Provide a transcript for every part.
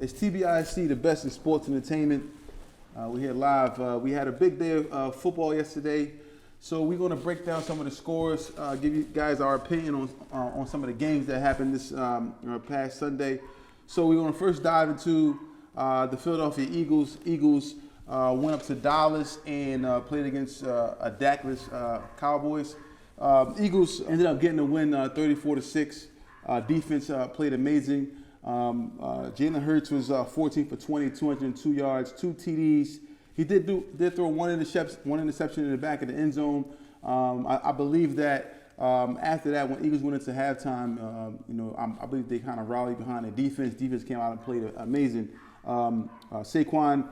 It's TBIC, the best in sports entertainment. We're here live. We had a big day of football yesterday, so we're going to break down some of the scores, give you guys our opinion on some of the games that happened this past Sunday. So we're going to first dive into the Philadelphia Eagles. Eagles went up to Dallas and played against a Dakless Cowboys. Eagles ended up getting a win 34-6. Defense played amazing. Jalen Hurts was 14 for 20, 202 yards, 2 TDs. He did throw one interception in the back of the end zone. I believe that after that, when Eagles went into halftime, I believe they kind of rallied behind the defense. Defense came out and played amazing. Saquon,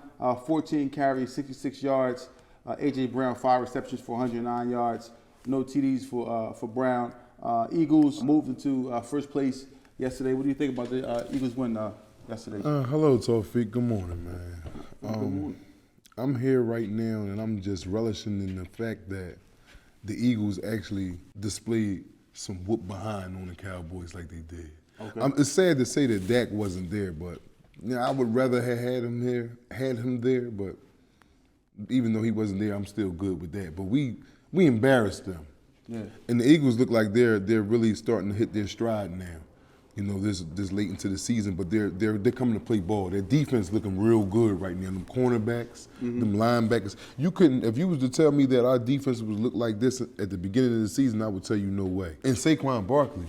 14 carries, 66 yards. A.J. Brown, 5 receptions for 109 yards. No TDs for Brown. Eagles moved into first place yesterday. What do you think about the Eagles win yesterday? Hello, Tawfiq. Good morning, man. Good morning. I'm here right now, and I'm just relishing in the fact that the Eagles actually displayed some whoop behind on the Cowboys like they did. Okay. It's sad to say that Dak wasn't there, but I would rather have had him there. But even though he wasn't there, I'm still good with that. But we embarrassed them. Yeah. And the Eagles look like they're really starting to hit their stride now. This late into the season, but they're coming to play ball. Their defense looking real good right now. Them cornerbacks, them linebackers. If you was to tell me that our defense would look like this at the beginning of the season, I would tell you no way. And Saquon Barkley,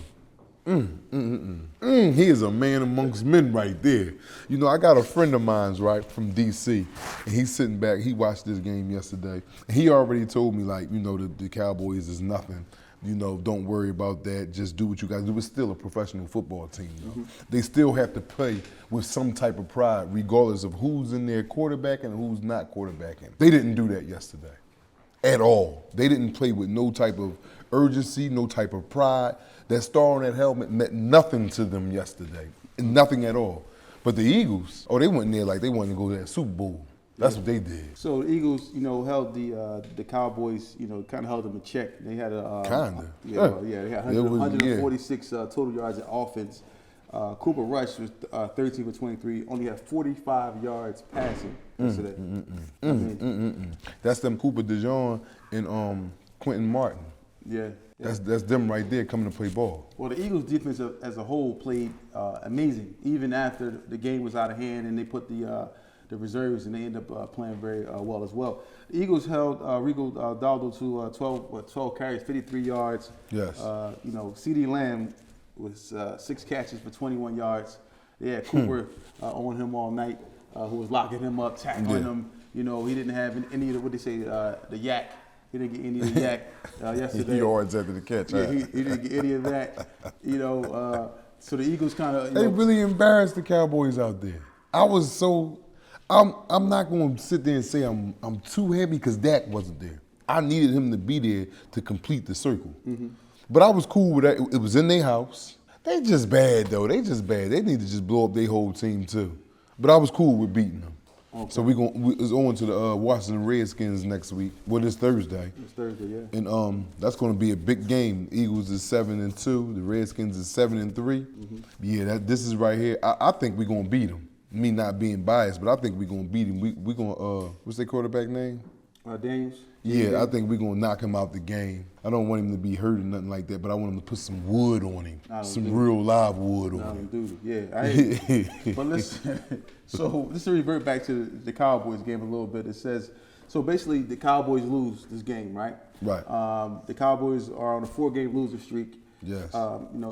he is a man amongst men right there. I got a friend of mine, right, from D.C., and he's sitting back. He watched this game yesterday, and he already told me, the Cowboys is nothing. Don't worry about that. Just do what you guys do. It's still a professional football team, though. They still have to play with some type of pride, regardless of who's in there quarterbacking and who's not quarterbacking. They didn't do that yesterday at all. They didn't play with no type of urgency, no type of pride. That star on that helmet meant nothing to them yesterday, nothing at all. But the Eagles, they went in there like they wanted to go to that Super Bowl. That's what they did. So the Eagles, held the Cowboys, kind of held them in check. They had a they had 146 total yards of offense. Cooper Rush was 13 for 23, only had 45 yards passing yesterday. That's them Cooper DeJean and Quentin Martin. Yeah. That's them right there coming to play ball. Well, the Eagles defense as a whole played amazing, even after the game was out of hand and they put the reserves, and they end up playing very well as well. The Eagles held Rico Daldo to 12 carries, 53 yards. Yes. CeeDee Lamb was 6 catches for 21 yards. They had Cooper on him all night, who was locking him up, tackling him. He didn't have any of the yak. He didn't get any of the yak yesterday. Yards after the catch. Yeah, he didn't get any of that. So the Eagles kind of they really embarrassed the Cowboys out there. I'm not going to sit there and say I'm too happy because Dak wasn't there. I needed him to be there to complete the circle. But I was cool with that. It was in their house. They just bad, though. They just bad. They need to just blow up their whole team, too. But I was cool with beating them. Okay. So it's on to the Washington Redskins next week. Well, it's Thursday. It's Thursday, yeah. And that's going to be a big game. Eagles is 7-2. The Redskins is 7-3. Yeah, this is right here. I think we're going to beat them. Me not being biased, but I think we're going to beat him. We're going to, what's their quarterback name? Daniels. Yeah, I think we're going to knock him out the game. I don't want him to be hurt or nothing like that, but I want him to put some wood on him. Some real live wood on him. Yeah. But listen, so just to revert back to the Cowboys game a little bit, it says, so basically the Cowboys lose this game, right? Right. The Cowboys are on a 4-game loser streak. Yes.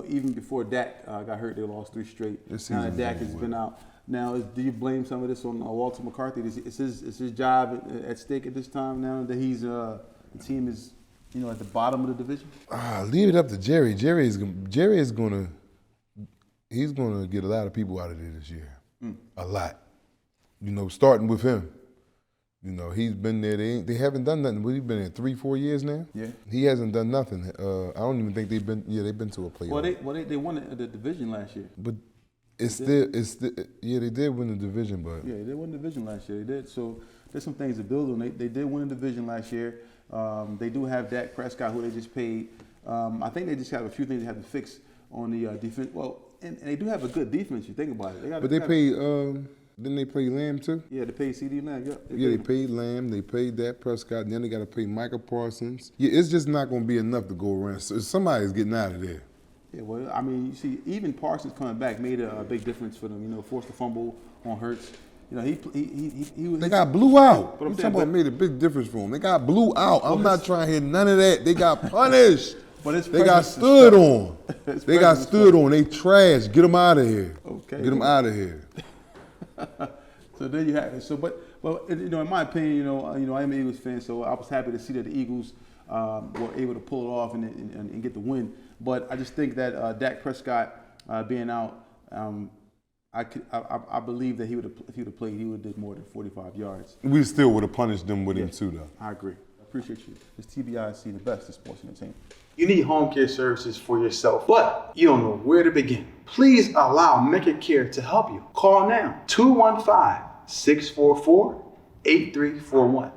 Even before Dak got hurt, they lost 3 straight. Now that Dak has been out. Now, do you blame some of this on Walter McCarthy? Is his job at stake at this time now that the team is at the bottom of the division? Leave it up to Jerry. Jerry is gonna get a lot of people out of there this year. A lot. Starting with him. He's been there. They haven't done nothing. He's been there 3-4 years now. Yeah. He hasn't done nothing. I don't even think they've been to a playoff. Well, they won the division last year. But they did win the division, but yeah, they won the division last year. They did. So there's some things to build on. They did win the division last year. They do have Dak Prescott, who they just paid. I think they just have a few things they have to fix on the defense. Well, and they do have a good defense. You think about it. But they paid. Didn't they pay Lamb too? Yeah, they paid CD Lamb. Yep. They paid Lamb. They paid Dak Prescott. And then they got to pay Micah Parsons. Yeah, it's just not going to be enough to go around. So somebody's getting out of there. Yeah, well, I mean, you see, even Parsons coming back made a big difference for them. You know, forced a fumble on Hurts. You know, he was. They got blew out. But I'm I'm saying, talking about made a big difference for them. They got blew out. I'm not trying to hear none of that. They got punished. But they got stood on. They got stood on. They trash. Get them out of here. Okay. Get them out of here. So there you have it. So, but you know, in my opinion, you know, I am an Eagles fan, so I was happy to see that the Eagles were able to pull it off and get the win. But I just think that Dak Prescott being out, I believe that if he would have played, he would have did more than 45 yards. We still would have punished them with him too, though. I agree. I appreciate you. It's TBIC, the best in sports entertainment. You need home care services for yourself, but you don't know where to begin. Please allow Mecca Care to help you. Call now, 215-644-8341.